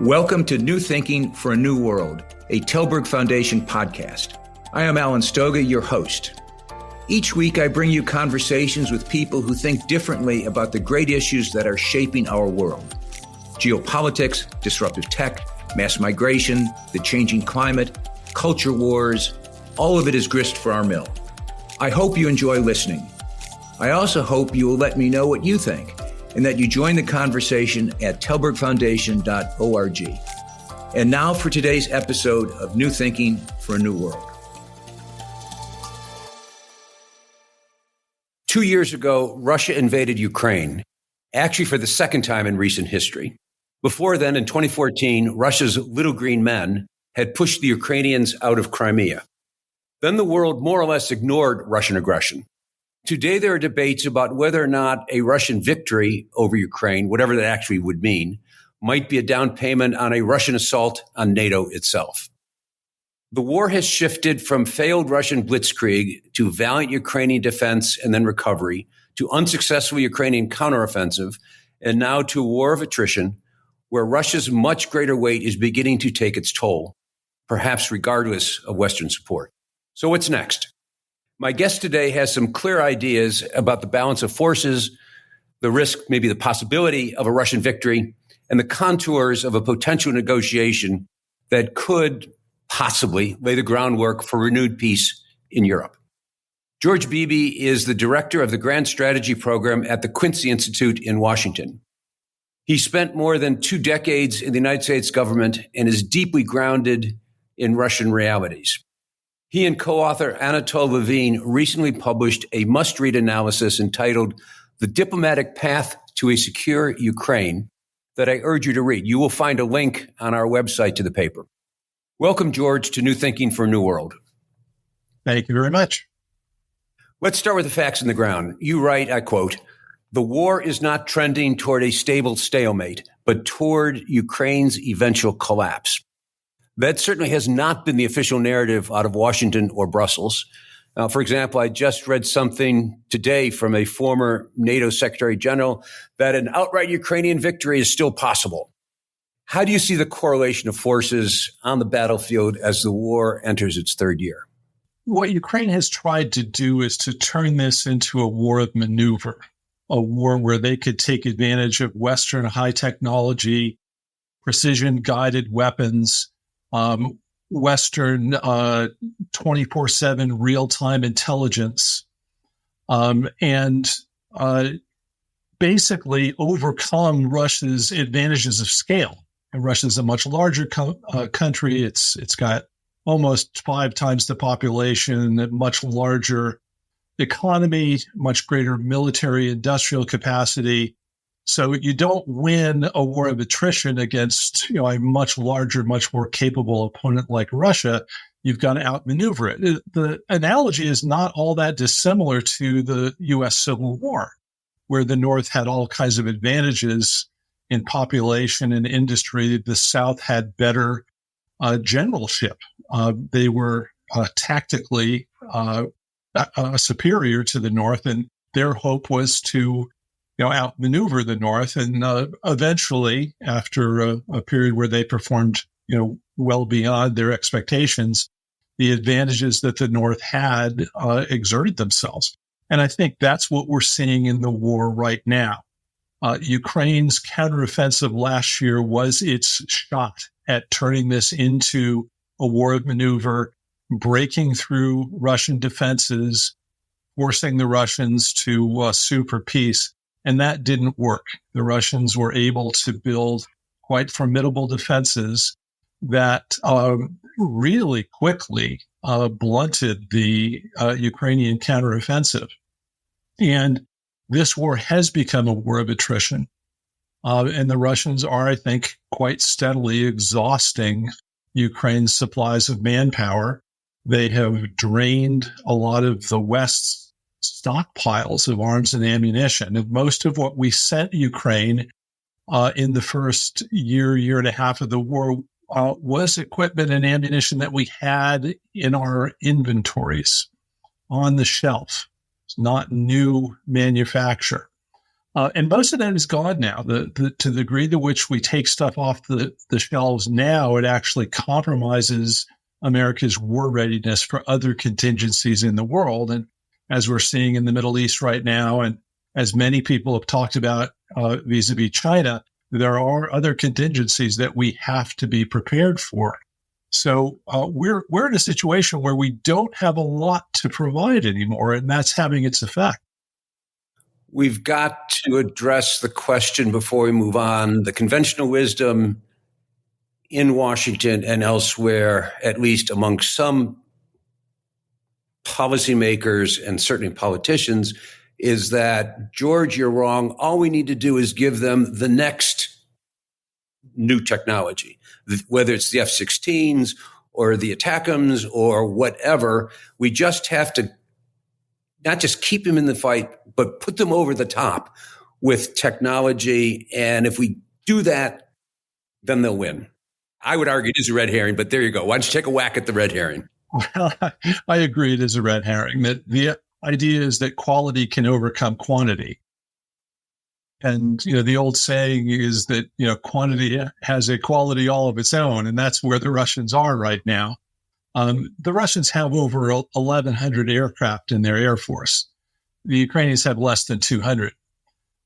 Welcome to New Thinking for a New World, a Tilburg Foundation podcast. I am Alan Stoga, your host. Each week, I bring you conversations with people who think differently about the great issues that are shaping our world. Geopolitics, disruptive tech, mass migration, the changing climate, culture wars, all of it is grist for our mill. I hope you enjoy listening. I also hope you will let me know what you think and that you join the conversation at tilburgfoundation.org. And now for today's episode of New Thinking for a New World. 2 years ago, Russia invaded Ukraine, actually for the second time in recent history. Before then, in 2014, Russia's little green men had pushed the Ukrainians out of Crimea. Then the world more or less ignored Russian aggression. Today, there are debates about whether or not a Russian victory over Ukraine, whatever that actually would mean, might be a down payment on a Russian assault on NATO itself. The war has shifted from failed Russian blitzkrieg to valiant Ukrainian defense and then recovery, to unsuccessful Ukrainian counteroffensive, and now to a war of attrition, where Russia's much greater weight is beginning to take its toll, perhaps regardless of Western support. So what's next? My guest today has some clear ideas about the balance of forces, the risk, maybe the possibility of a Russian victory, and the contours of a potential negotiation that could possibly lay the groundwork for renewed peace in Europe. George Beebe is the director of the Grand Strategy Program at the Quincy Institute in Washington. He spent more than 2 decades in the United States government and is deeply grounded in Russian realities. He and co-author Anatol Levine recently published a must-read analysis entitled The Diplomatic Path to a Secure Ukraine that I urge you to read. You will find a link on our website to the paper. Welcome, George, to New Thinking for a New World. Thank you very much. Let's start with the facts on the ground. You write, I quote, "The war is not trending toward a stable stalemate, but toward Ukraine's eventual collapse." That certainly has not been the official narrative out of Washington or Brussels. For example, I just read something today from a former NATO Secretary General that an outright Ukrainian victory is still possible. How do you see the correlation of forces on the battlefield as the war enters its third year? What Ukraine has tried to do is to turn this into a war of maneuver, a war where they could take advantage of Western high technology, precision-guided weapons, Western 24/7 real-time intelligence, and basically overcome Russia's advantages of scale. And Russia's a much larger country. It's got almost 5 times the population, a much larger economy, much greater military industrial capacity. So you don't win a war of attrition against, a much larger, much more capable opponent like Russia. You've got to outmaneuver it. The analogy is not all that dissimilar to the U.S. Civil War, where the North had all kinds of advantages in population and industry. The South had better generalship. They were tactically superior to the North, and their hope was to outmaneuver the North. And eventually, after a period where they performed, well beyond their expectations, the advantages that the North had exerted themselves. And I think that's what we're seeing in the war right now. Ukraine's counteroffensive last year was its shot at turning this into a war of maneuver, breaking through Russian defenses, forcing the Russians to sue for peace. And that didn't work. The Russians were able to build quite formidable defenses that really quickly blunted the Ukrainian counteroffensive. And this war has become a war of attrition. And the Russians are, I think, quite steadily exhausting Ukraine's supplies of manpower. They have drained a lot of the West's stockpiles of arms and ammunition. And most of what we sent Ukraine in the first year and a half of the war was equipment and ammunition that we had in our inventories on the shelf. It's not new manufacture. And most of that is gone now. To the degree to which we take stuff off the shelves now, it actually compromises America's war readiness for other contingencies in the world. And as we're seeing in the Middle East right now, and as many people have talked about vis-a-vis China, there are other contingencies that we have to be prepared for. So we're in a situation where we don't have a lot to provide anymore, and that's having its effect. We've got to address the question before we move on. The conventional wisdom in Washington and elsewhere, at least among some policymakers and certainly politicians, is that, George, you're wrong. All we need to do is give them the next new technology, whether it's the F-16s or the ATACMS or whatever. We just have to not just keep them in the fight, but put them over the top with technology. And if we do that, then they'll win. I would argue it is a red herring, but there you go. Why don't you take a whack at the red herring? Well, I agree it is a red herring. That the idea is that quality can overcome quantity. And, the old saying is that, quantity has a quality all of its own. And that's where the Russians are right now. The Russians have over 1,100 aircraft in their air force. The Ukrainians have less than 200.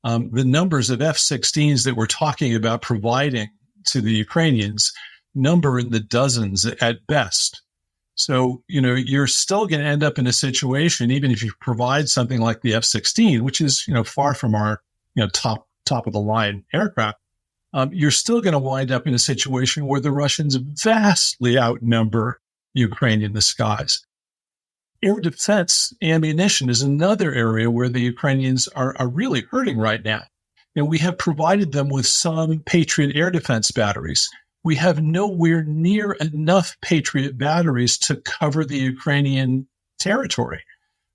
The numbers of F-16s that we're talking about providing to the Ukrainians number in the dozens at best. So, you're still going to end up in a situation, even if you provide something like the F-16, which is, far from our, top of the line aircraft, you're still going to wind up in a situation where the Russians vastly outnumber Ukraine in the skies. Air defense ammunition is another area where the Ukrainians are really hurting right now. And we have provided them with some Patriot air defense batteries. We have nowhere near enough Patriot batteries to cover the Ukrainian territory.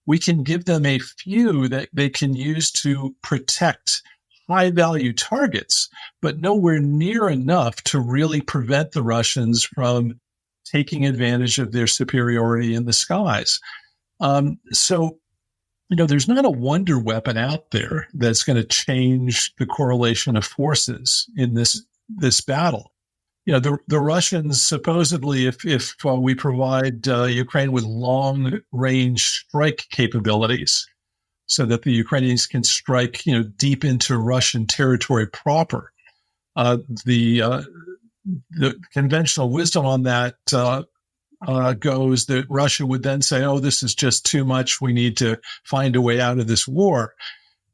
We can give them a few that they can use to protect high-value targets, but nowhere near enough to really prevent the Russians from taking advantage of their superiority in the skies. So, there's not a wonder weapon out there that's going to change the correlation of forces in this battle. The Russians supposedly, if we provide Ukraine with long-range strike capabilities, so that the Ukrainians can strike, deep into Russian territory proper, the conventional wisdom on that goes that Russia would then say, "Oh, this is just too much. We need to find a way out of this war."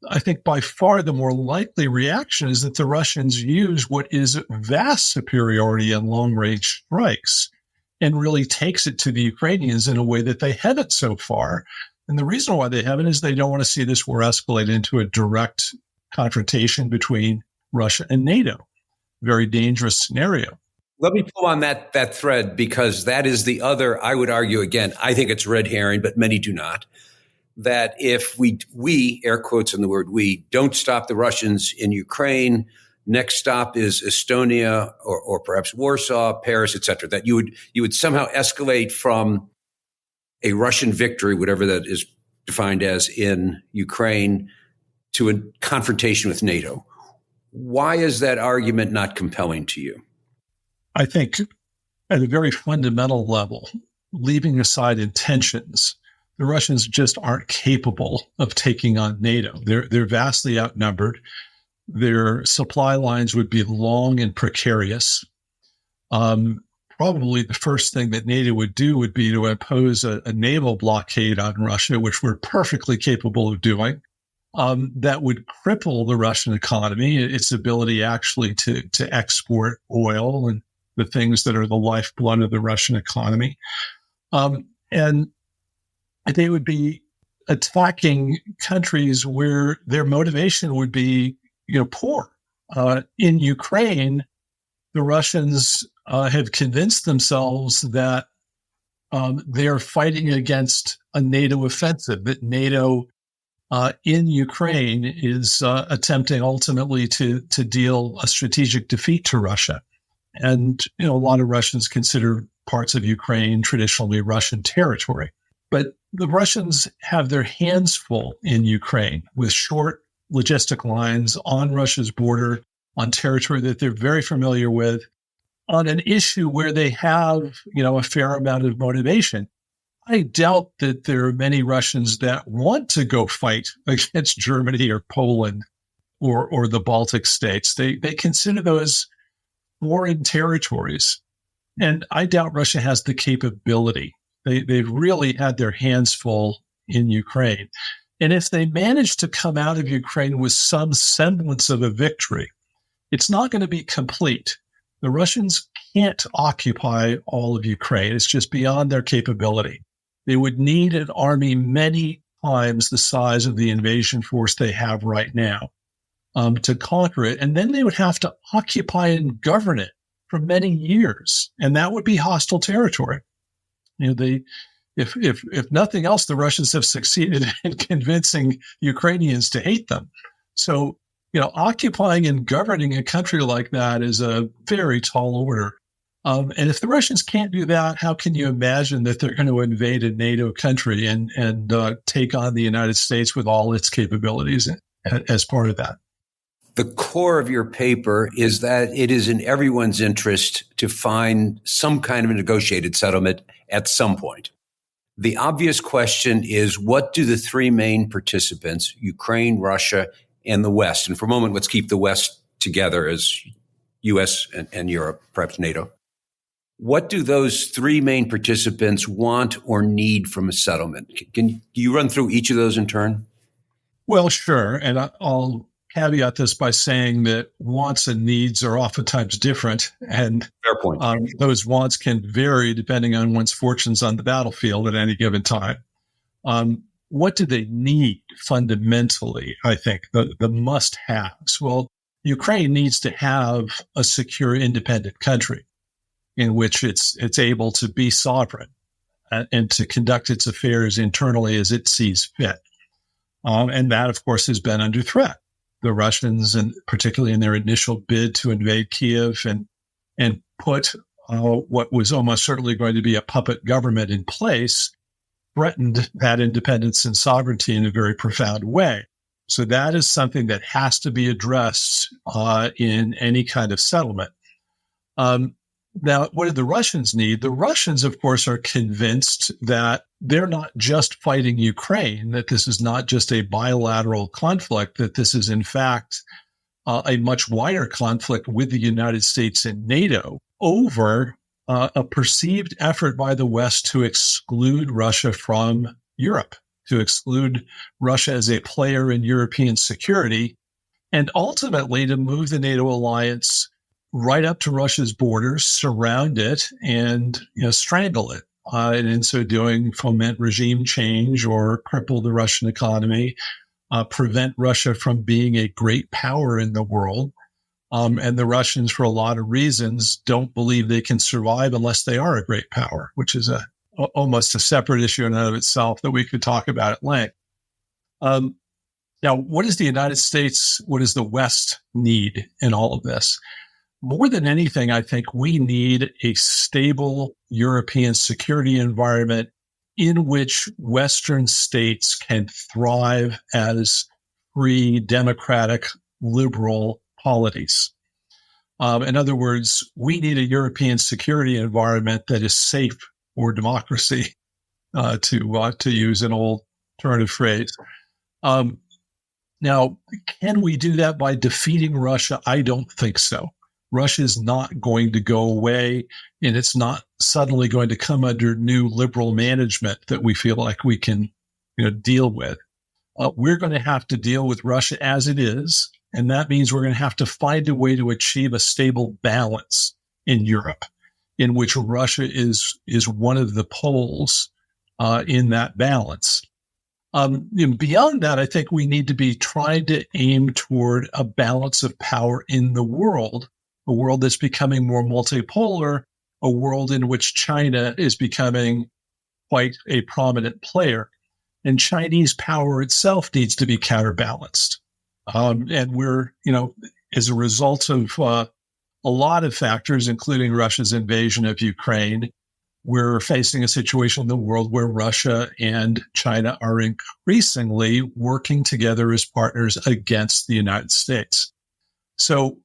I think by far the more likely reaction is that the Russians use what is vast superiority in long-range strikes and really takes it to the Ukrainians in a way that they haven't so far. And the reason why they haven't is they don't want to see this war escalate into a direct confrontation between Russia and NATO. Very dangerous scenario. Let me pull on that thread, because that is the other, I would argue, again, I think it's red herring, but many do not, that if we, air quotes on the word we, don't stop the Russians in Ukraine, next stop is Estonia or perhaps Warsaw, Paris, et cetera, that you would somehow escalate from a Russian victory, whatever that is defined as, in Ukraine, to a confrontation with NATO. Why is that argument not compelling to you? I think at a very fundamental level, leaving aside intentions, the Russians just aren't capable of taking on NATO. They're vastly outnumbered. Their supply lines would be long and precarious. Probably the first thing that NATO would do would be to impose a naval blockade on Russia, which we're perfectly capable of doing. That would cripple the Russian economy, its ability actually to export oil and the things that are the lifeblood of the Russian economy. And they would be attacking countries where their motivation would be, poor. In Ukraine, the Russians have convinced themselves that they are fighting against a NATO offensive, that NATO in Ukraine is attempting ultimately to deal a strategic defeat to Russia. And, a lot of Russians consider parts of Ukraine traditionally Russian territory. But the Russians have their hands full in Ukraine with short logistic lines on Russia's border, on territory that they're very familiar with, on an issue where they have, a fair amount of motivation. I doubt that there are many Russians that want to go fight against Germany or Poland or the Baltic states. They consider those foreign territories. And I doubt Russia has the capability. They've really had their hands full in Ukraine. And if they manage to come out of Ukraine with some semblance of a victory, it's not going to be complete. The Russians can't occupy all of Ukraine. It's just beyond their capability. They would need an army many times the size of the invasion force they have right now to conquer it. And then they would have to occupy and govern it for many years. And that would be hostile territory. If nothing else, the Russians have succeeded in convincing Ukrainians to hate them. So, occupying and governing a country like that is a very tall order. And if the Russians can't do that, how can you imagine that they're going to invade a NATO country and take on the United States with all its capabilities as part of that? The core of your paper is that it is in everyone's interest to find some kind of a negotiated settlement at some point. The obvious question is, what do the three main participants, Ukraine, Russia, and the West, and for a moment, let's keep the West together as U.S. and Europe, perhaps NATO. What do those three main participants want or need from a settlement? Can you run through each of those in turn? Well, sure. And I'll caveat this by saying that wants and needs are oftentimes different. And fair point. Those wants can vary depending on one's fortunes on the battlefield at any given time. What do they need fundamentally, I think, the must-haves? Well, Ukraine needs to have a secure, independent country in which it's able to be sovereign and to conduct its affairs internally as it sees fit. And that, of course, has been under threat. The Russians, and particularly in their initial bid to invade Kiev and put what was almost certainly going to be a puppet government in place, threatened that independence and sovereignty in a very profound way. So that is something that has to be addressed in any kind of settlement. Now, what do the Russians need? The Russians, of course, are convinced that they're not just fighting Ukraine, that this is not just a bilateral conflict, that this is, in fact, a much wider conflict with the United States and NATO over a perceived effort by the West to exclude Russia from Europe, to exclude Russia as a player in European security, and ultimately to move the NATO alliance right up to Russia's borders, surround it, and strangle it. And in so doing, foment regime change or cripple the Russian economy, prevent Russia from being a great power in the world. And the Russians, for a lot of reasons, don't believe they can survive unless they are a great power, which is almost a separate issue in and of itself that we could talk about at length. Now, what does the United States, what does the West need in all of this? More than anything, I think we need a stable European security environment in which Western states can thrive as free, democratic, liberal polities. In other words, we need a European security environment that is safe for democracy, to use an old alternative phrase. Now, can we do that by defeating Russia? I don't think so. Russia is not going to go away, and it's not suddenly going to come under new liberal management that we feel like we can deal with. We're going to have to deal with Russia as it is, and that means we're going to have to find a way to achieve a stable balance in Europe, in which Russia is one of the poles in that balance. Beyond that, I think we need to be trying to aim toward a balance of power in the world, a world that's becoming more multipolar, a world in which China is becoming quite a prominent player. And Chinese power itself needs to be counterbalanced. And we're, as a result of a lot of factors, including Russia's invasion of Ukraine, we're facing a situation in the world where Russia and China are increasingly working together as partners against the United States. So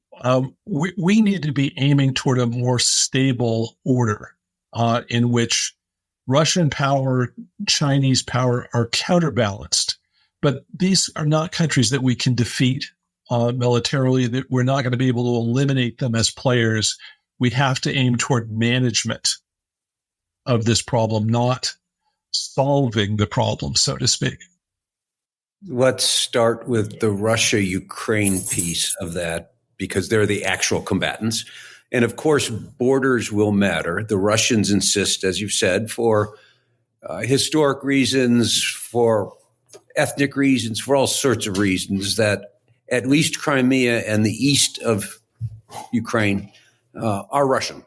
we need to be aiming toward a more stable order in which Russian power, Chinese power are counterbalanced. But these are not countries that we can defeat militarily, that we're not going to be able to eliminate them as players. We have to aim toward management of this problem, not solving the problem, so to speak. Let's start with the Russia-Ukraine piece of that, because they're the actual combatants. And of course, borders will matter. The Russians insist, as you've said, for historic reasons, for ethnic reasons, for all sorts of reasons, that at least Crimea and the east of Ukraine are Russian.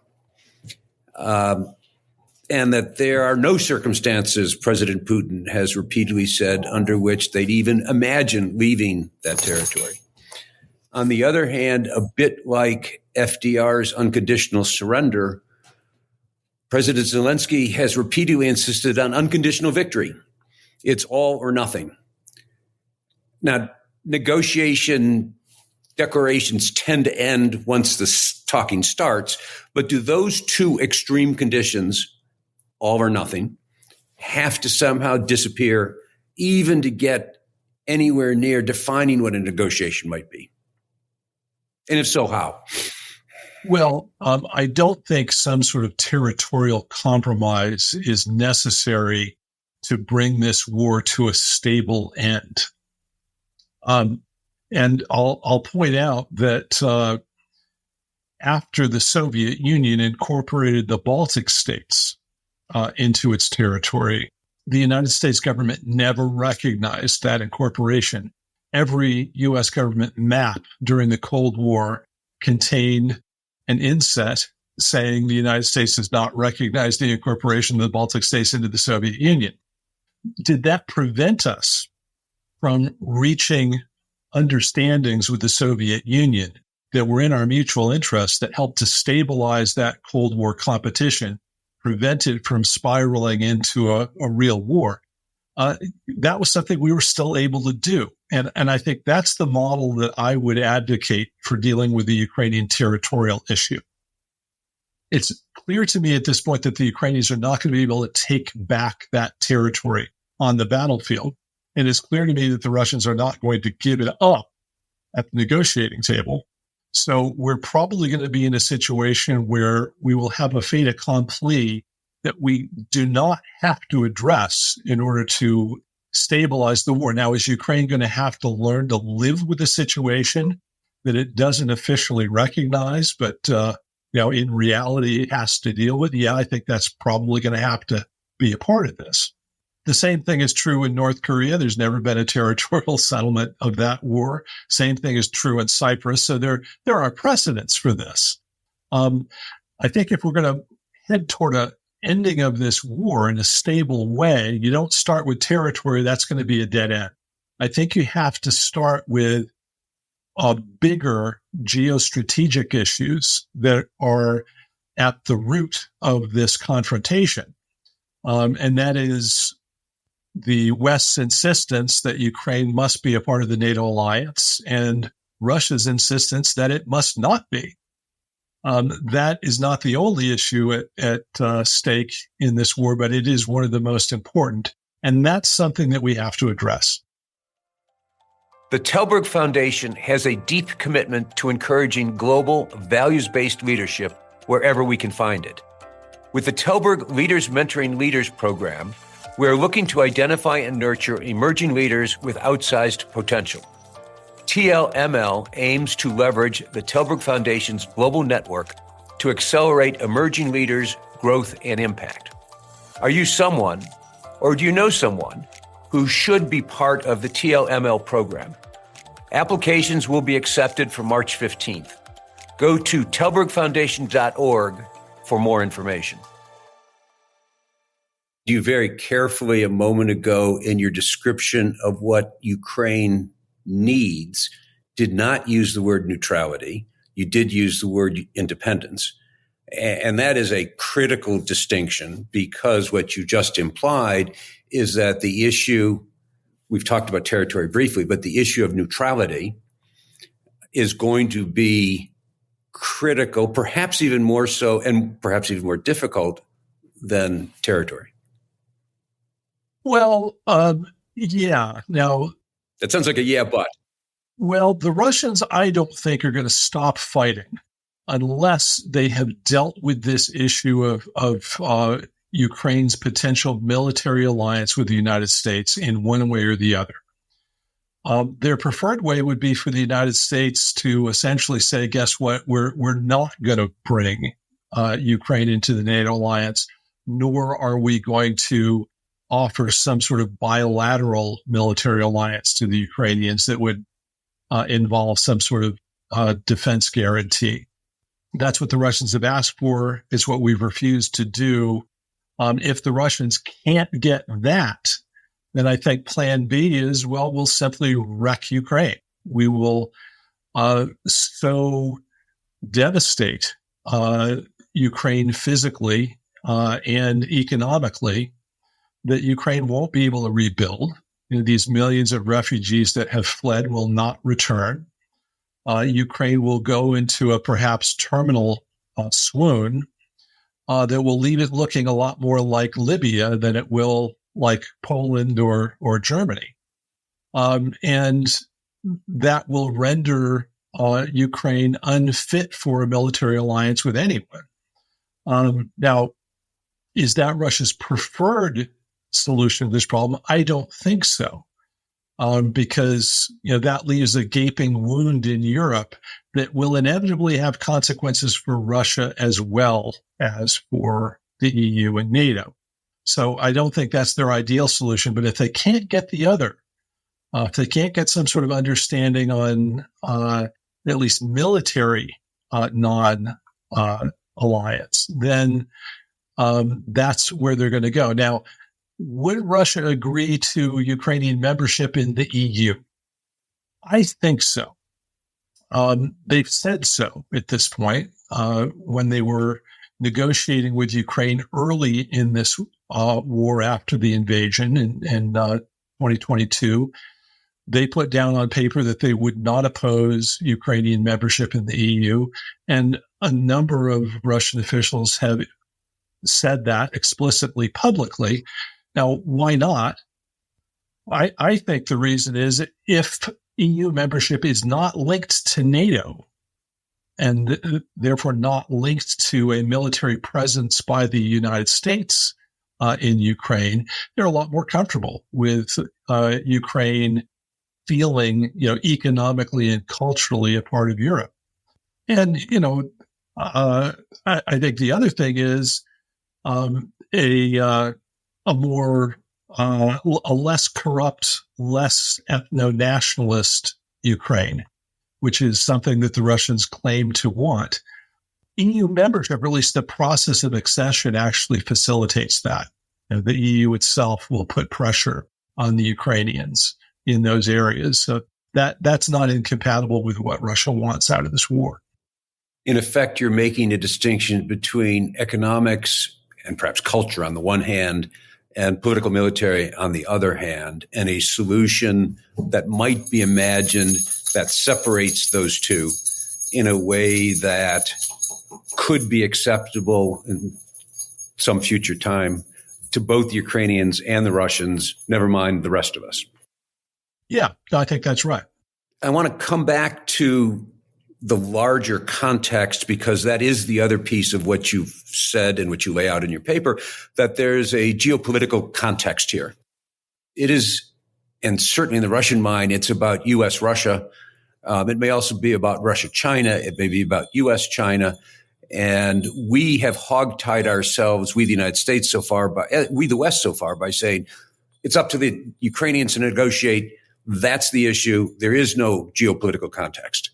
And that there are no circumstances, President Putin has repeatedly said, under which they'd even imagine leaving that territory. On the other hand, a bit like FDR's unconditional surrender, President Zelensky has repeatedly insisted on unconditional victory. It's all or nothing. Now, negotiation declarations tend to end once the talking starts, but do those two extreme conditions, all or nothing, have to somehow disappear even to get anywhere near defining what a negotiation might be? And if so, how? Well, I don't think some sort of territorial compromise is necessary to bring this war to a stable end. And I'll point out that after the Soviet Union incorporated the Baltic states into its territory, the United States government never recognized that incorporation. Every U.S. government map during the Cold War contained an inset saying the United States does not recognize the incorporation of the Baltic states into the Soviet Union. Did that prevent us from reaching understandings with the Soviet Union that were in our mutual interest, that helped to stabilize that Cold War competition, prevent it from spiraling into a real war? That was something we were still able to do. And I think that's the model that I would advocate for dealing with the Ukrainian territorial issue. It's clear to me at this point that the Ukrainians are not going to be able to take back that territory on the battlefield. And it's clear to me that the Russians are not going to give it up at the negotiating table. So we're probably going to be in a situation where we will have a fait accompli that we do not have to address in order to stabilize the war. Now, is Ukraine going to have to learn to live with a situation that it doesn't officially recognize, but in reality it has to deal with? Yeah, I think that's probably going to have to be a part of this. The same thing is true in North Korea. There's never been a territorial settlement of that war. Same thing is true in Cyprus. So there are precedents for this. I think if we're going to head toward a ending of this war in a stable way, you don't start with territory. That's going to be a dead end. I think you have to start with bigger geostrategic issues that are at the root of this confrontation. And that is the West's insistence that Ukraine must be a part of the NATO alliance and Russia's insistence that it must not be. That is not the only issue at stake in this war, but it is one of the most important. And that's something that we have to address. The Telberg Foundation has a deep commitment to encouraging global, values-based leadership wherever we can find it. With the Telberg Leaders Mentoring Leaders program, we are looking to identify and nurture emerging leaders with outsized potential. TLML aims to leverage the Telberg Foundation's global network to accelerate emerging leaders' growth and impact. Are you someone, or do you know someone, who should be part of the TLML program? Applications will be accepted for March 15th. Go to telbergfoundation.org for more information. You very carefully a moment ago in your description of what Ukraine needs did not use the word neutrality. You did use the word independence. And that is a critical distinction, because what you just implied is that the issue, we've talked about territory briefly, but the issue of neutrality is going to be critical, perhaps even more so, and perhaps even more difficult than territory. Well, yeah. Now, that sounds like a yeah, but. Well, the Russians, I don't think, are going to stop fighting unless they have dealt with this issue of Ukraine's potential military alliance with the United States in one way or the other. Their preferred way would be for the United States to essentially say, guess what, we're not going to bring Ukraine into the NATO alliance, nor are we going to offer some sort of bilateral military alliance to the Ukrainians that would involve some sort of defense guarantee. That's what the Russians have asked for. It's what we've refused to do. If the Russians can't get that, then I think plan B is, well, we'll simply wreck Ukraine. We will so devastate Ukraine physically and economically that Ukraine won't be able to rebuild. These millions of refugees that have fled will not return. Ukraine will go into a perhaps terminal swoon that will leave it looking a lot more like Libya than it will like Poland or Germany. And that will render Ukraine unfit for a military alliance with anyone. Now, is that Russia's preferred solution to this problem? I don't think so, because that leaves a gaping wound in Europe that will inevitably have consequences for Russia as well as for the EU and NATO. So I don't think that's their ideal solution. But if they can't get the other, if they can't get some sort of understanding on at least military non-alliance, then that's where they're going to go. Now, would Russia agree to Ukrainian membership in the EU? I think so. They've said so at this point. When they were negotiating with Ukraine early in this war after the invasion in 2022, they put down on paper that they would not oppose Ukrainian membership in the EU. And a number of Russian officials have said that explicitly publicly. Now, why not? I think the reason is if EU membership is not linked to NATO and therefore not linked to a military presence by the United States in Ukraine, they're a lot more comfortable with Ukraine feeling, economically and culturally a part of Europe. And, I think the other thing is a less corrupt, less ethno-nationalist Ukraine, which is something that the Russians claim to want. EU membership, or at least the process of accession, actually facilitates that. The EU itself will put pressure on the Ukrainians in those areas. So that's not incompatible with what Russia wants out of this war. In effect, you're making a distinction between economics and perhaps culture on the one hand, and political military on the other hand, and a solution that might be imagined that separates those two in a way that could be acceptable in some future time to both the Ukrainians and the Russians, never mind the rest of us. Yeah, I think that's right. I want to come back to the larger context, because that is the other piece of what you've said and what you lay out in your paper, that there's a geopolitical context here. It is, and certainly in the Russian mind, it's about U.S.-Russia. It may also be about Russia-China. It may be about U.S.-China. And we have hogtied ourselves, we the United States so far, we the West so far, by saying it's up to the Ukrainians to negotiate. That's the issue. There is no geopolitical context.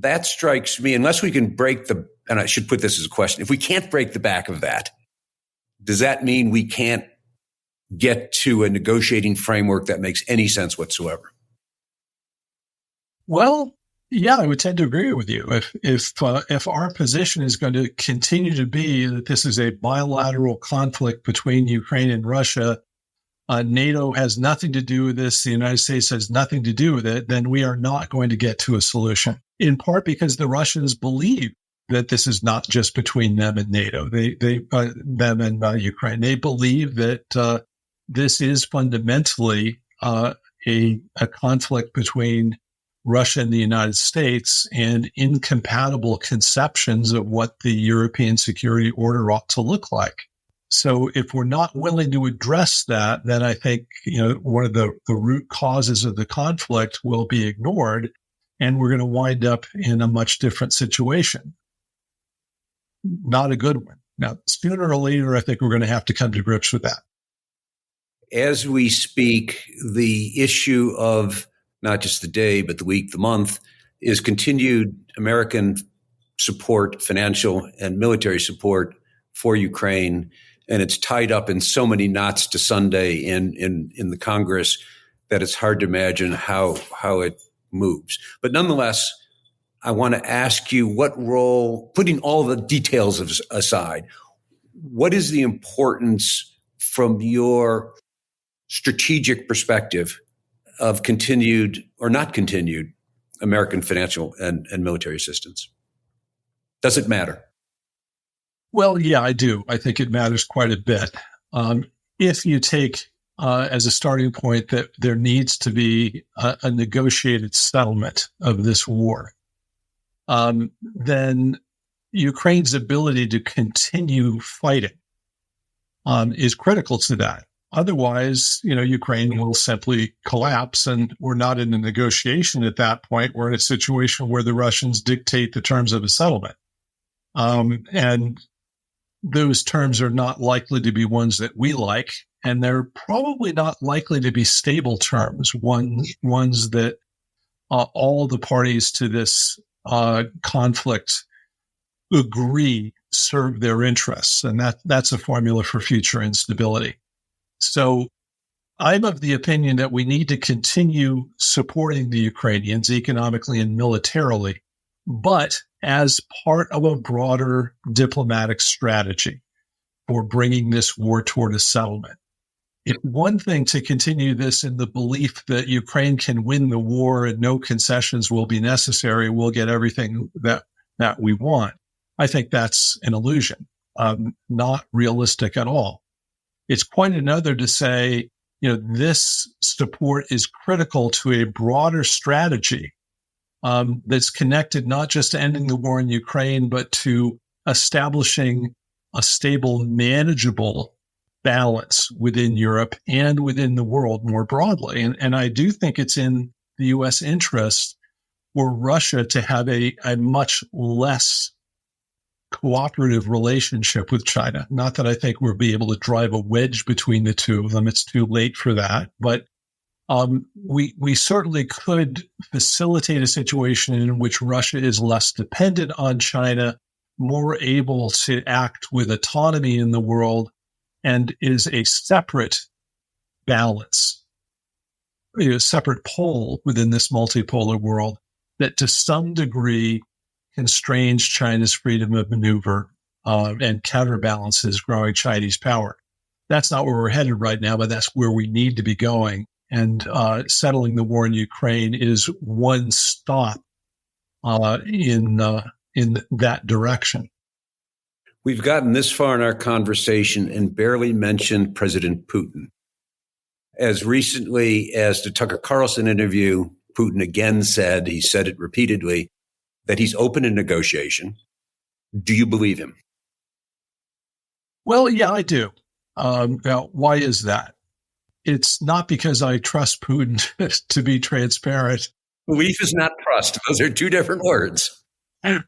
That strikes me, unless we can break and I should put this as a question, if we can't break the back of that, does that mean we can't get to a negotiating framework that makes any sense whatsoever? Well, Yeah, I would tend to agree with you. If our position is going to continue to be that this is a bilateral conflict between Ukraine and Russia, NATO has nothing to do with this, the United States has nothing to do with it, then we are not going to get to a solution. In part because the Russians believe that this is not just between them and NATO, them and Ukraine. They believe that this is fundamentally a conflict between Russia and the United States and incompatible conceptions of what the European security order ought to look like. So if we're not willing to address that, then I think, one of the root causes of the conflict will be ignored, and we're going to wind up in a much different situation. Not a good one. Now, sooner or later, I think we're going to have to come to grips with that. As we speak, the issue of not just the day, but the week, the month, is continued American support, financial and military support for Ukraine. And it's tied up in so many knots to Sunday in the Congress that it's hard to imagine how it moves. But nonetheless, I want to ask you what role, putting all the details aside, what is the importance from your strategic perspective of continued or not continued American financial and military assistance? Does it matter? Well, yeah, I do. I think it matters quite a bit. If you take as a starting point that there needs to be a negotiated settlement of this war, then Ukraine's ability to continue fighting is critical to that. Otherwise, Ukraine will simply collapse, and we're not in a negotiation at that point. We're in a situation where the Russians dictate the terms of a settlement. And those terms are not likely to be ones that we like, and they're probably not likely to be stable terms, ones that all the parties to this conflict agree serve their interests. And that's a formula for future instability. So I'm of the opinion that we need to continue supporting the Ukrainians economically and militarily, but as part of a broader diplomatic strategy for bringing this war toward a settlement. It's one thing to continue this in the belief that Ukraine can win the war and no concessions will be necessary. We'll get everything that we want. I think that's an illusion, not realistic at all. It's quite another to say, this support is critical to a broader strategy that's connected not just to ending the war in Ukraine, but to establishing a stable, manageable balance within Europe and within the world more broadly. And I do think it's in the U.S. interest for Russia to have a much less cooperative relationship with China. Not that I think we'll be able to drive a wedge between the two of them. It's too late for that. But we certainly could facilitate a situation in which Russia is less dependent on China, more able to act with autonomy in the world, and is a separate balance, a separate pole within this multipolar world that to some degree constrains China's freedom of maneuver and counterbalances growing Chinese power. That's not where we're headed right now, but that's where we need to be going. And settling the war in Ukraine is one stop in that direction. We've gotten this far in our conversation and barely mentioned President Putin. As recently as the Tucker Carlson interview, Putin again said, he said it repeatedly, that he's open to negotiation. Do you believe him? Well, yeah, I do. Now, why is that? It's not because I trust Putin to be transparent. Belief is not trust. Those are two different words.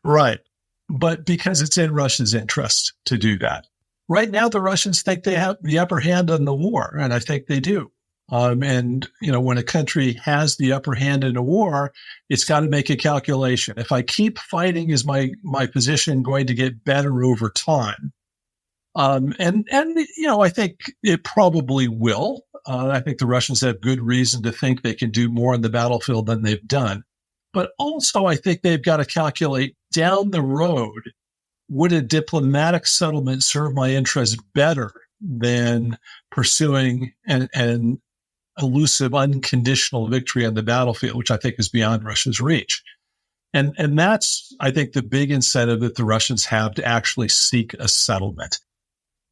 Right. But because it's in Russia's interest to do that. Right now, the Russians think they have the upper hand on the war, and I think they do. And, when a country has the upper hand in a war, it's got to make a calculation. If I keep fighting, is my position going to get better over time? I think it probably will. I think the Russians have good reason to think they can do more on the battlefield than they've done. But also, I think they've got to calculate down the road, would a diplomatic settlement serve my interests better than pursuing an elusive, unconditional victory on the battlefield, which I think is beyond Russia's reach? And that's, I think, the big incentive that the Russians have to actually seek a settlement.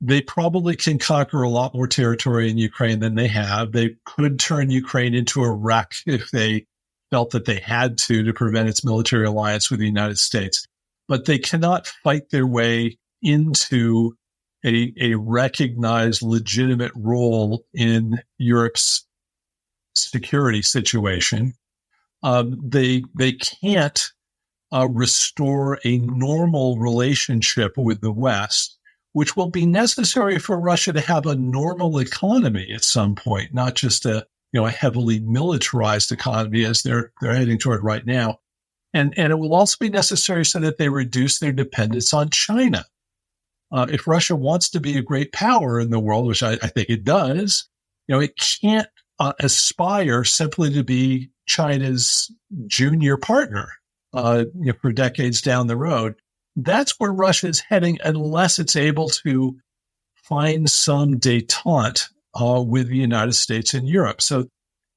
They probably can conquer a lot more territory in Ukraine than they have. They could turn Ukraine into a wreck if they felt that they had to prevent its military alliance with the United States. But they cannot fight their way into a recognized, legitimate role in Europe's security situation. They can't restore a normal relationship with the West, which will be necessary for Russia to have a normal economy at some point, not just a heavily militarized economy as they're heading toward right now. And it will also be necessary so that they reduce their dependence on China. If Russia wants to be a great power in the world, which I think it does, it can't aspire simply to be China's junior partner for decades down the road. That's where Russia is heading unless it's able to find some détente with the United States and Europe. So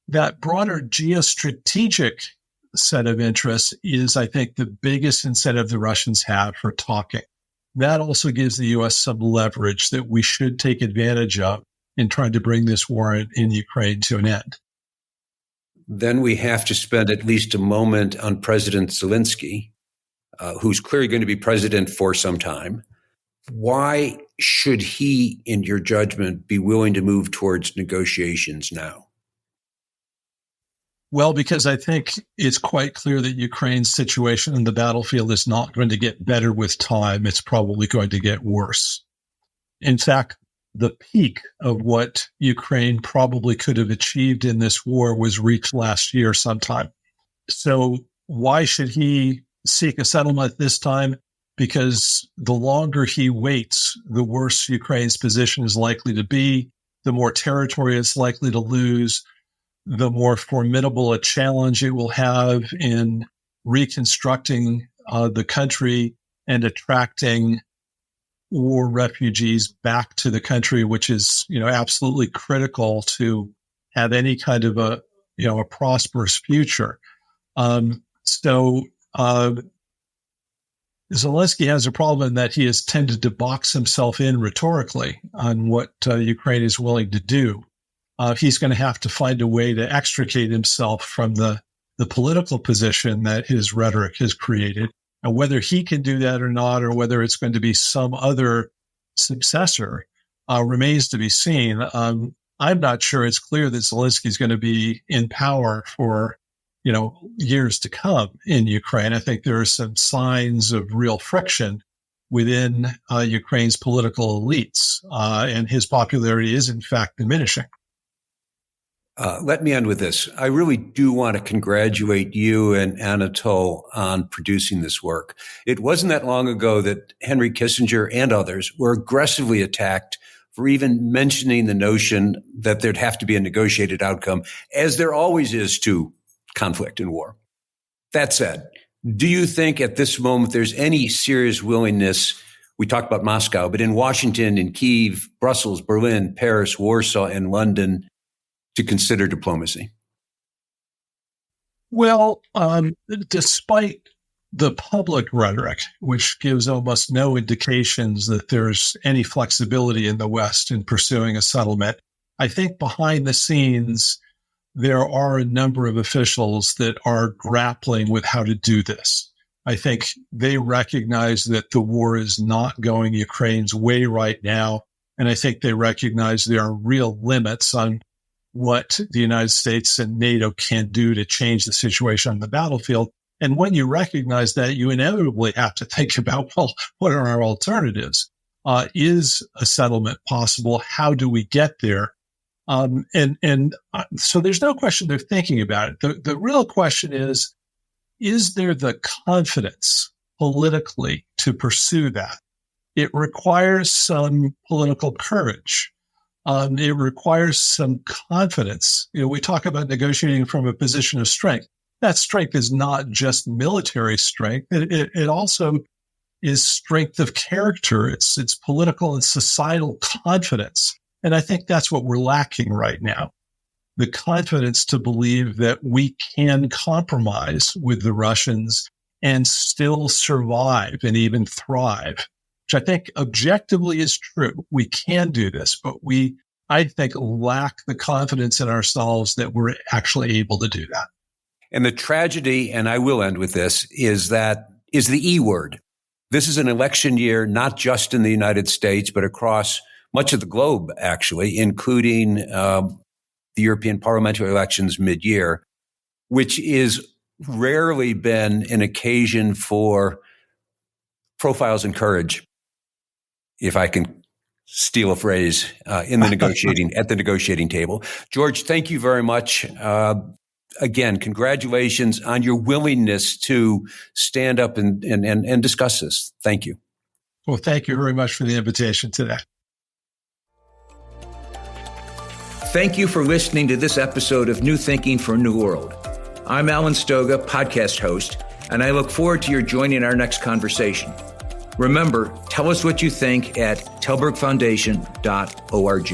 that broader geostrategic set of interests is, I think, the biggest incentive the Russians have for talking. That also gives the U.S. some leverage that we should take advantage of in trying to bring this war in Ukraine to an end. Then we have to spend at least a moment on President Zelensky, who's clearly going to be president for some time. Why should he, in your judgment, be willing to move towards negotiations now? Well, because I think it's quite clear that Ukraine's situation in the battlefield is not going to get better with time. It's probably going to get worse. In fact, the peak of what Ukraine probably could have achieved in this war was reached last year sometime. So why should he seek a settlement this time? Because the longer he waits, the worse Ukraine's position is likely to be, the more territory it's likely to lose, the more formidable a challenge it will have in reconstructing the country and attracting war refugees back to the country, which is, absolutely critical to have any kind of a prosperous future. Zelensky has a problem in that he has tended to box himself in rhetorically on what Ukraine is willing to do. He's going to have to find a way to extricate himself from the political position that his rhetoric has created. And whether he can do that or not, or whether it's going to be some other successor, remains to be seen. I'm not sure it's clear that Zelensky is going to be in power for, years to come in Ukraine. I think there are some signs of real friction within Ukraine's political elites, and his popularity is, in fact, diminishing. Let me end with this. I really do want to congratulate you and Anatol on producing this work. It wasn't that long ago that Henry Kissinger and others were aggressively attacked for even mentioning the notion that there'd have to be a negotiated outcome, as there always is to conflict and war. That said, do you think at this moment there's any serious willingness? We talked about Moscow, but in Washington, in Kyiv, Brussels, Berlin, Paris, Warsaw, and London, to consider diplomacy? Well, despite the public rhetoric, which gives almost no indications that there's any flexibility in the West in pursuing a settlement, I think behind the scenes, there are a number of officials that are grappling with how to do this. I think they recognize that the war is not going Ukraine's way right now, and I think they recognize there are real limits on what the United States and NATO can do to change the situation on the battlefield. And when you recognize that, you inevitably have to think about, well, what are our alternatives? Is a settlement possible? How do we get there? So there's no question they're thinking about it. The real question is there the confidence politically to pursue that? It requires some political courage. It requires some confidence. We talk about negotiating from a position of strength. that strength is not just military strength. It also is strength of character. It's political and societal confidence. And I think that's what we're lacking right now. The confidence to believe that we can compromise with the Russians and still survive and even thrive, which I think objectively is true. We can do this, but I think, lack the confidence in ourselves that we're actually able to do that. And the tragedy, and I will end with this, is the E word. This is an election year, not just in the United States, but across much of the globe, actually, including the European parliamentary elections mid-year, which is rarely been an occasion for profiles in courage, if I can steal a phrase, in the at the negotiating table. George, thank you very much. Again, congratulations on your willingness to stand up and discuss this. Thank you. Well, thank you very much for the invitation today. Thank you for listening to this episode of New Thinking for a New World. I'm Alan Stoga, podcast host, and I look forward to your joining our next conversation. Remember, tell us what you think at telbergfoundation.org.